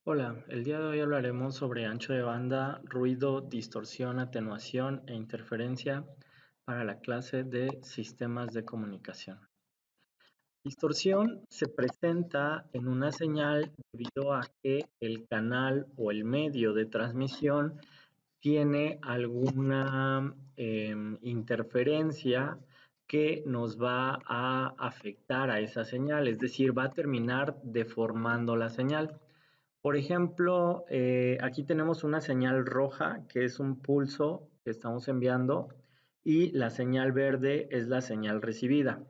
Hola, el día de hoy hablaremos sobre ancho de banda, ruido, distorsión, atenuación e interferencia para la clase de sistemas de comunicación. Distorsión se presenta en una señal debido a que el canal o el medio de transmisión tiene alguna interferencia que nos va a afectar a esa señal, es decir, va a terminar deformando la señal. Por ejemplo, aquí tenemos una señal roja, que es un pulso que estamos enviando, y la señal verde es la señal recibida.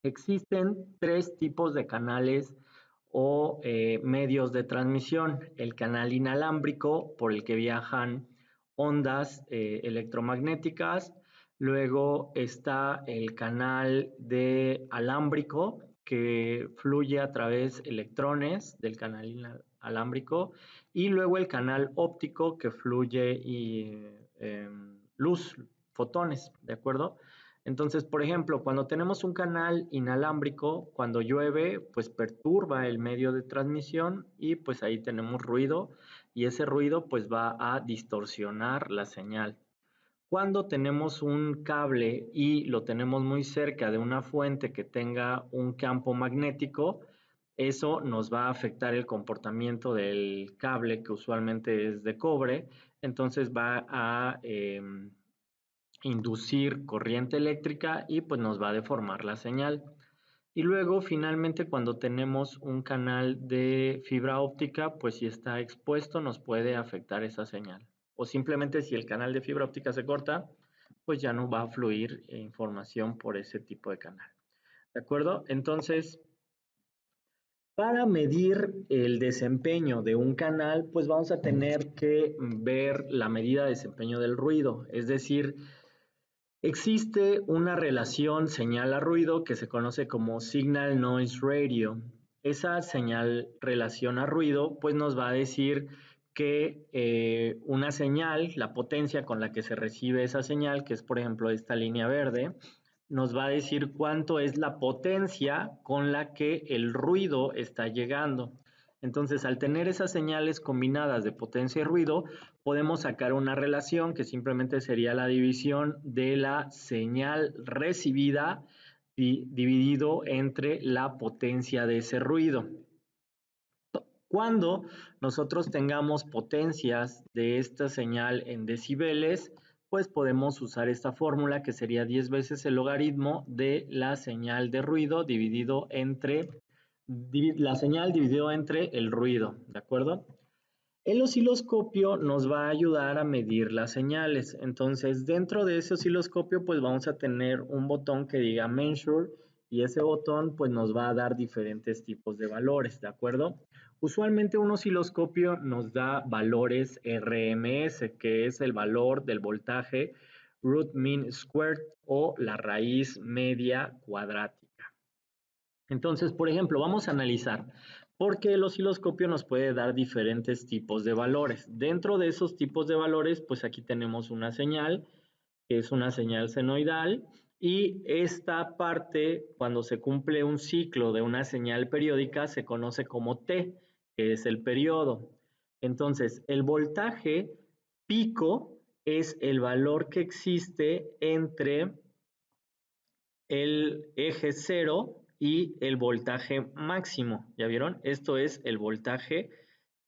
Existen tres tipos de canales o medios de transmisión. El canal inalámbrico, por el que viajan ondas electromagnéticas. Luego está el canal de alámbrico, que fluye a través de electrones del canal inalámbrico. Y luego el canal óptico, que fluye luz, fotones, ¿de acuerdo? Entonces, por ejemplo, cuando tenemos un canal inalámbrico, cuando llueve, pues perturba el medio de transmisión y pues ahí tenemos ruido y ese ruido pues va a distorsionar la señal. Cuando tenemos un cable y lo tenemos muy cerca de una fuente que tenga un campo magnético, eso nos va a afectar el comportamiento del cable, que usualmente es de cobre, entonces va a inducir corriente eléctrica y pues nos va a deformar la señal. Y luego finalmente cuando tenemos un canal de fibra óptica, pues si está expuesto nos puede afectar esa señal. O simplemente si el canal de fibra óptica se corta, pues ya no va a fluir información por ese tipo de canal. ¿De acuerdo? Entonces, para medir el desempeño de un canal, pues vamos a tener que ver la medida de desempeño del ruido, es decir, existe una relación señal a ruido que se conoce como Signal Noise Radio. Esa señal relación a ruido pues nos va a decir que una señal, la potencia con la que se recibe esa señal, que es por ejemplo esta línea verde, nos va a decir cuánto es la potencia con la que el ruido está llegando. Entonces, al tener esas señales combinadas de potencia y ruido, podemos sacar una relación que simplemente sería la división de la señal recibida dividido entre la potencia de ese ruido. Cuando nosotros tengamos potencias de esta señal en decibeles, pues podemos usar esta fórmula que sería 10 veces el logaritmo de la señal de ruido dividido entre la señal dividido entre el ruido, ¿de acuerdo? El osciloscopio nos va a ayudar a medir las señales. Entonces, dentro de ese osciloscopio, pues vamos a tener un botón que diga Measure y ese botón pues nos va a dar diferentes tipos de valores, ¿de acuerdo? Usualmente un osciloscopio nos da valores RMS, que es el valor del voltaje root mean squared o la raíz media cuadrática. Entonces, por ejemplo, vamos a analizar por qué el osciloscopio nos puede dar diferentes tipos de valores. Dentro de esos tipos de valores, pues aquí tenemos una señal, que es una señal senoidal, y esta parte, cuando se cumple un ciclo de una señal periódica, se conoce como T, que es el periodo. Entonces, el voltaje pico es el valor que existe entre el eje cero y el voltaje máximo. ¿Ya vieron? Esto es el voltaje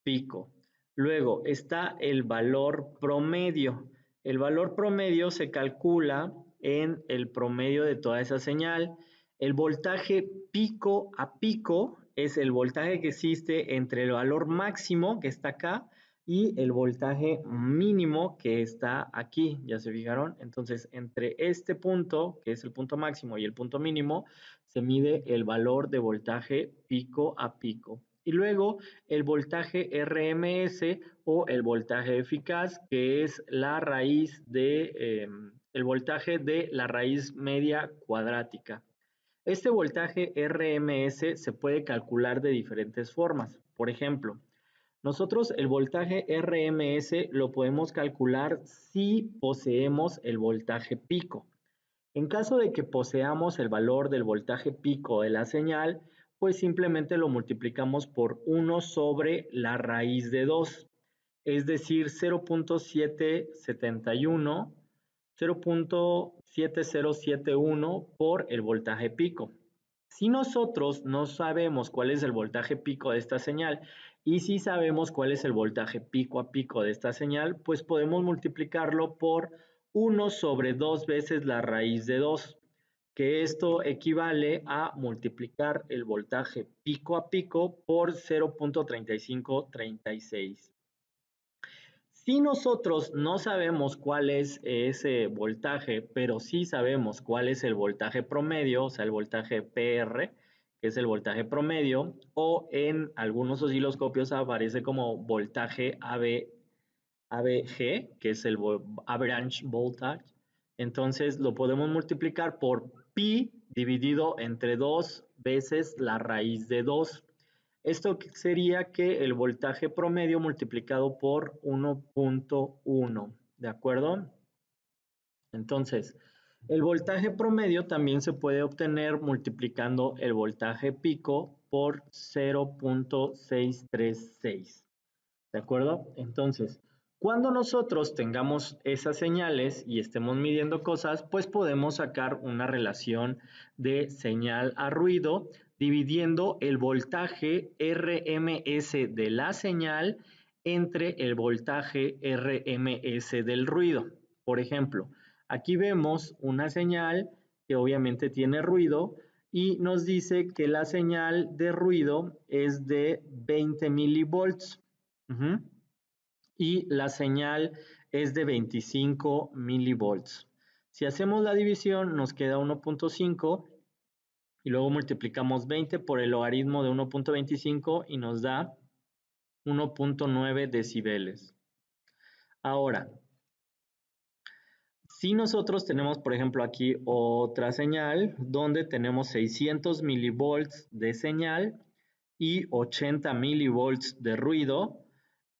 pico. Luego está el valor promedio. El valor promedio se calcula en el promedio de toda esa señal. El voltaje pico a pico es el voltaje que existe entre el valor máximo que está acá y el voltaje mínimo que está aquí, ¿ya se fijaron? Entonces, entre este punto, que es el punto máximo, y el punto mínimo, se mide el valor de voltaje pico a pico. Y luego el voltaje RMS o el voltaje eficaz, que es la raíz de, el voltaje de la raíz media cuadrática. Este voltaje RMS se puede calcular de diferentes formas. Por ejemplo, nosotros el voltaje RMS lo podemos calcular si poseemos el voltaje pico. En caso de que poseamos el valor del voltaje pico de la señal, pues simplemente lo multiplicamos por 1 sobre la raíz de 2, es decir, 0.7071 por el voltaje pico. Si nosotros no sabemos cuál es el voltaje pico de esta señal y si sabemos cuál es el voltaje pico a pico de esta señal, pues podemos multiplicarlo por 1 sobre 2 veces la raíz de 2, que esto equivale a multiplicar el voltaje pico a pico por 0.3536. Si nosotros no sabemos cuál es ese voltaje, pero sí sabemos cuál es el voltaje promedio, o sea, el voltaje PR, que es el voltaje promedio, o en algunos osciloscopios aparece como voltaje ABG, que es el average voltage. Entonces lo podemos multiplicar por pi dividido entre 2 veces la raíz de 2. Esto sería que el voltaje promedio multiplicado por 1.1, ¿de acuerdo? Entonces, el voltaje promedio también se puede obtener multiplicando el voltaje pico por 0.636, ¿de acuerdo? Entonces, cuando nosotros tengamos esas señales y estemos midiendo cosas, pues podemos sacar una relación de señal a ruido dividiendo el voltaje RMS de la señal entre el voltaje RMS del ruido. Por ejemplo, aquí vemos una señal que obviamente tiene ruido y nos dice que la señal de ruido es de 20 milivolts. Y la señal es de 25 milivolts. Si hacemos la división nos queda 1.5 y luego multiplicamos 20 por el logaritmo de 1.25 y nos da 1.9 decibeles. Ahora, si nosotros tenemos, por ejemplo, aquí otra señal donde tenemos 600 milivolts de señal y 80 milivolts de ruido,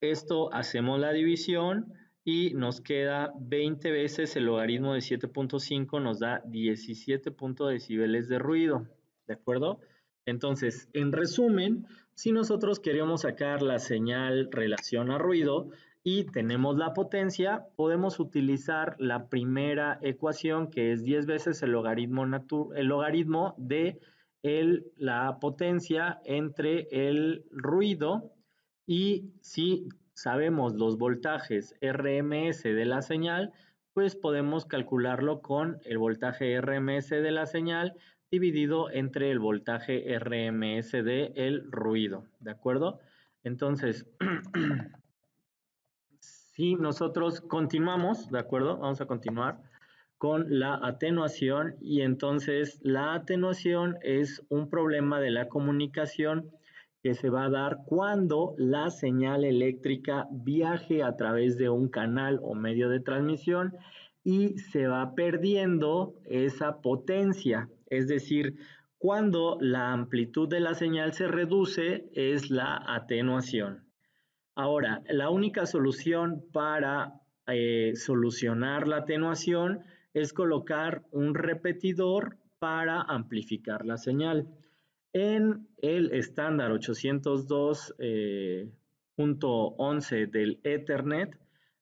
esto hacemos la división y nos queda 20 veces el logaritmo de 7.5, nos da 17 decibeles de ruido, ¿de acuerdo? Entonces, en resumen, si nosotros queremos sacar la señal relación a ruido y tenemos la potencia, podemos utilizar la primera ecuación que es 10 veces el logaritmo de la potencia entre el ruido, y si sabemos los voltajes RMS de la señal, pues podemos calcularlo con el voltaje RMS de la señal dividido entre el voltaje RMS del ruido, ¿de acuerdo? Entonces, si nosotros continuamos, ¿de acuerdo? Vamos a continuar con la atenuación y entonces la atenuación es un problema de la comunicación que se va a dar cuando la señal eléctrica viaje a través de un canal o medio de transmisión y se va perdiendo esa potencia, es decir, cuando la amplitud de la señal se reduce es la atenuación. Ahora, la única solución para solucionar la atenuación es colocar un repetidor para amplificar la señal. En el estándar 802.11 del Ethernet,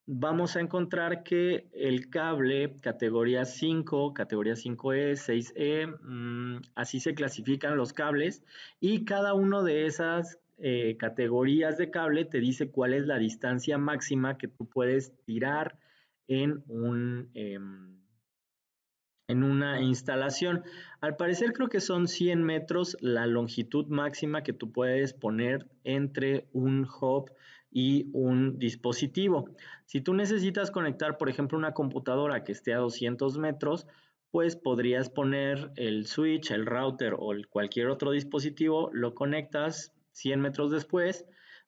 vamos a encontrar que el cable categoría 5, categoría 5E, 6E, así se clasifican los cables y cada uno de esas categorías de cable te dice cuál es la distancia máxima que tú puedes tirar en una instalación. Al parecer creo que son 100 metros la longitud máxima que tú puedes poner entre un hub y un dispositivo. Si tú necesitas conectar, por ejemplo, una computadora que esté a 200 metros, pues podrías poner el switch, el router o cualquier otro dispositivo, lo conectas 100 metros después,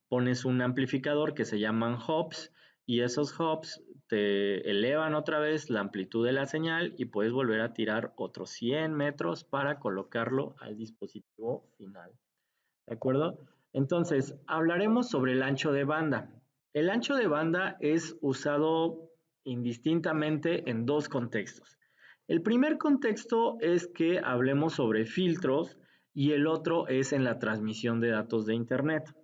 pones un amplificador que se llaman hubs y esos hubs te elevan otra vez la amplitud de la señal y puedes volver a tirar otros 100 metros para colocarlo al dispositivo final. ¿De acuerdo? Entonces, hablaremos sobre el ancho de banda. El ancho de banda es usado indistintamente en dos contextos. El primer contexto es que hablemos sobre filtros y el otro es en la transmisión de datos de Internet.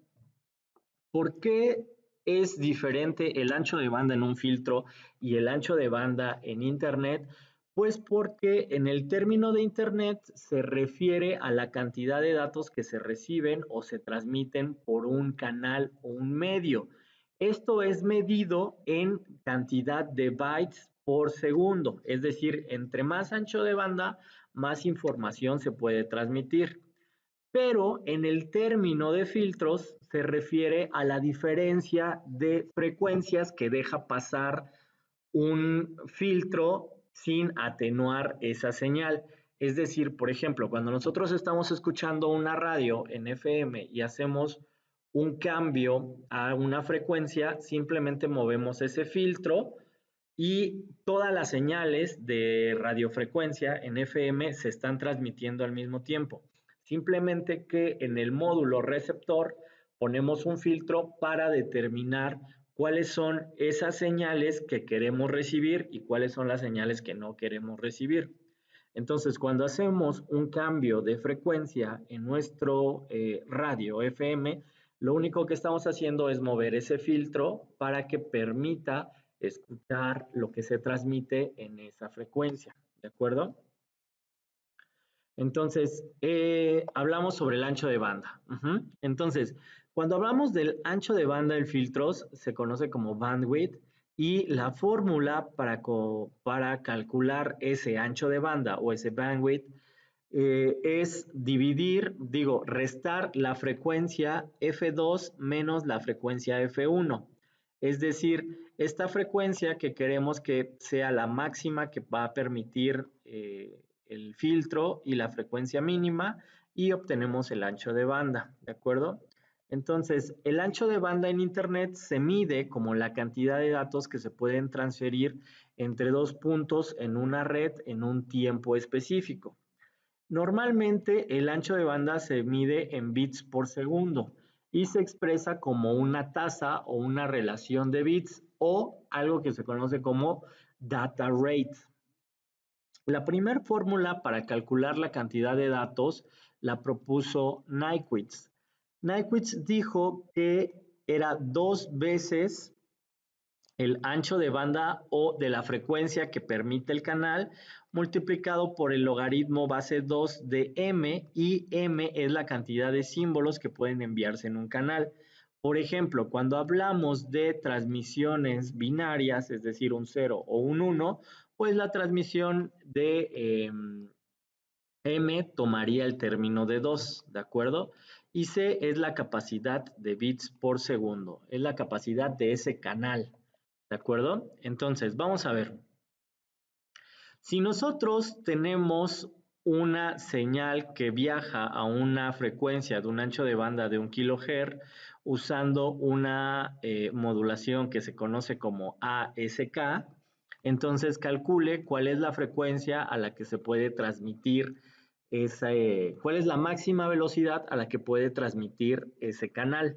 ¿Por qué es diferente el ancho de banda en un filtro y el ancho de banda en Internet? Pues porque en el término de Internet se refiere a la cantidad de datos que se reciben o se transmiten por un canal o un medio. Esto es medido en cantidad de bytes por segundo, es decir, entre más ancho de banda, más información se puede transmitir. Pero en el término de filtros se refiere a la diferencia de frecuencias que deja pasar un filtro sin atenuar esa señal. Es decir, por ejemplo, cuando nosotros estamos escuchando una radio en FM y hacemos un cambio a una frecuencia, simplemente movemos ese filtro y todas las señales de radiofrecuencia en FM se están transmitiendo al mismo tiempo. Simplemente que en el módulo receptor ponemos un filtro para determinar cuáles son esas señales que queremos recibir y cuáles son las señales que no queremos recibir. Entonces, cuando hacemos un cambio de frecuencia en nuestro radio FM, lo único que estamos haciendo es mover ese filtro para que permita escuchar lo que se transmite en esa frecuencia, ¿de acuerdo? Entonces, hablamos sobre el ancho de banda. Entonces, cuando hablamos del ancho de banda del filtros, se conoce como bandwidth y la fórmula para calcular ese ancho de banda o ese bandwidth es restar la frecuencia F2 menos la frecuencia F1. Es decir, esta frecuencia que queremos que sea la máxima que va a permitir el filtro y la frecuencia mínima y obtenemos el ancho de banda, ¿de acuerdo? Entonces, el ancho de banda en Internet se mide como la cantidad de datos que se pueden transferir entre dos puntos en una red en un tiempo específico. Normalmente el ancho de banda se mide en bits por segundo y se expresa como una tasa o una relación de bits o algo que se conoce como data rate. La primera fórmula para calcular la cantidad de datos la propuso Nyquist. Nyquist dijo que era 2 veces el ancho de banda o de la frecuencia que permite el canal multiplicado por el logaritmo base 2 de m, y m es la cantidad de símbolos que pueden enviarse en un canal. Por ejemplo, cuando hablamos de transmisiones binarias, es decir, un 0 o un 1, pues la transmisión de m tomaría el término de 2, ¿de acuerdo? Y c es la capacidad de bits por segundo, es la capacidad de ese canal. ¿De acuerdo? Entonces, vamos a ver. Si nosotros tenemos una señal que viaja a una frecuencia de un ancho de banda de 1 kHz usando una modulación que se conoce como ASK, entonces calcule cuál es la frecuencia a la que se puede transmitir cuál es la máxima velocidad a la que puede transmitir ese canal.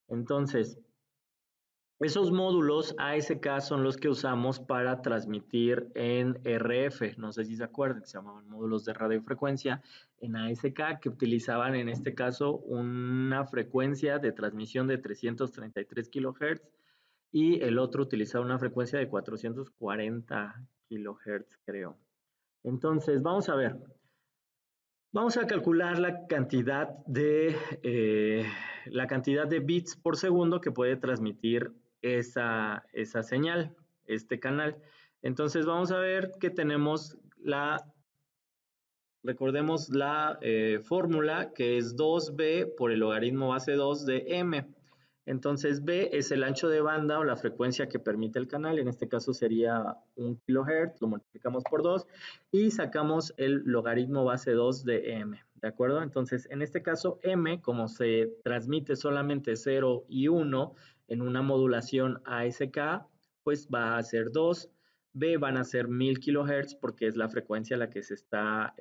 Entonces, esos módulos ASK son los que usamos para transmitir en RF. No sé si se acuerdan, que se llamaban módulos de radiofrecuencia en ASK, que utilizaban en este caso una frecuencia de transmisión de 333 kHz y el otro utilizaba una frecuencia de 440 kHz, creo. Entonces, vamos a ver. Vamos a calcular la cantidad de bits por segundo que puede transmitir esa señal, este canal. Entonces vamos a ver que tenemos recordemos la fórmula que es 2b por el logaritmo base 2 de m. Entonces B es el ancho de banda o la frecuencia que permite el canal, en este caso sería 1 kHz, lo multiplicamos por 2 y sacamos el logaritmo base 2 de m, ¿de acuerdo? Entonces en este caso m, como se transmite solamente 0 y 1 en una modulación ASK, pues va a ser 2, B van a ser 1000 kHz porque es la frecuencia a la que se está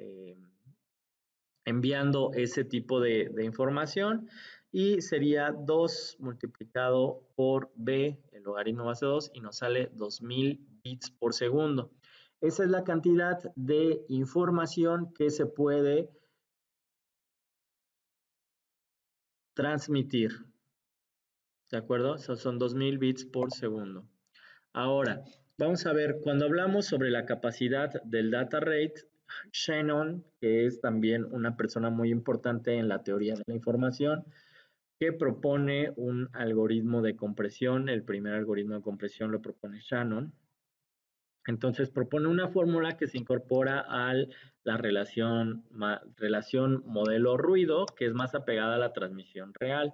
enviando ese tipo de información y sería 2 multiplicado por b, el logaritmo base 2, y nos sale 2000 bits por segundo. Esa es la cantidad de información que se puede transmitir. ¿De acuerdo? Esos son 2000 bits por segundo. Ahora, vamos a ver, cuando hablamos sobre la capacidad del data rate, Shannon, que es también una persona muy importante en la teoría de la información, que propone un algoritmo de compresión. El primer algoritmo de compresión lo propone Shannon. Entonces propone una fórmula que se incorpora a la relación modelo-ruido, que es más apegada a la transmisión real.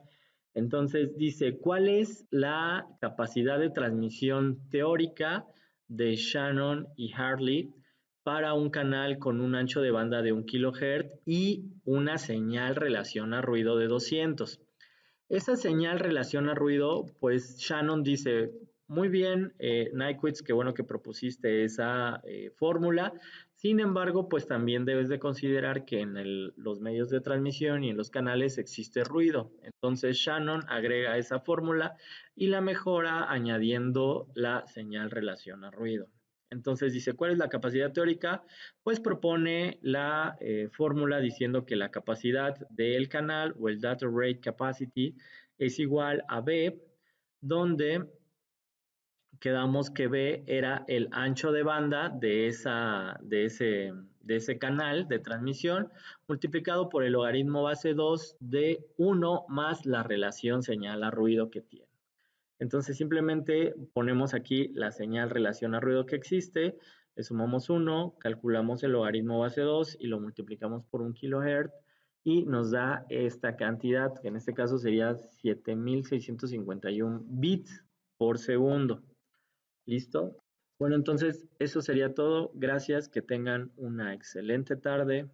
Entonces dice, ¿cuál es la capacidad de transmisión teórica de Shannon y Hartley para un canal con un ancho de banda de 1 kHz y una señal relación a ruido de 200? Esa señal relaciona ruido, pues Shannon dice, muy bien, Nyquist, qué bueno que propusiste esa fórmula. Sin embargo, pues también debes de considerar que en los medios de transmisión y en los canales existe ruido. Entonces Shannon agrega esa fórmula y la mejora añadiendo la señal relaciona ruido. Entonces dice, ¿cuál es la capacidad teórica? Pues propone la fórmula diciendo que la capacidad del canal o el data rate capacity es igual a B, donde quedamos que B era el ancho de banda de ese canal de transmisión multiplicado por el logaritmo base 2 de 1 más la relación señal a ruido que tiene. Entonces simplemente ponemos aquí la señal relación a ruido que existe, le sumamos 1, calculamos el logaritmo base 2 y lo multiplicamos por 1 kHz y nos da esta cantidad, que en este caso sería 7651 bits por segundo. ¿Listo? Bueno, entonces eso sería todo. Gracias, que tengan una excelente tarde.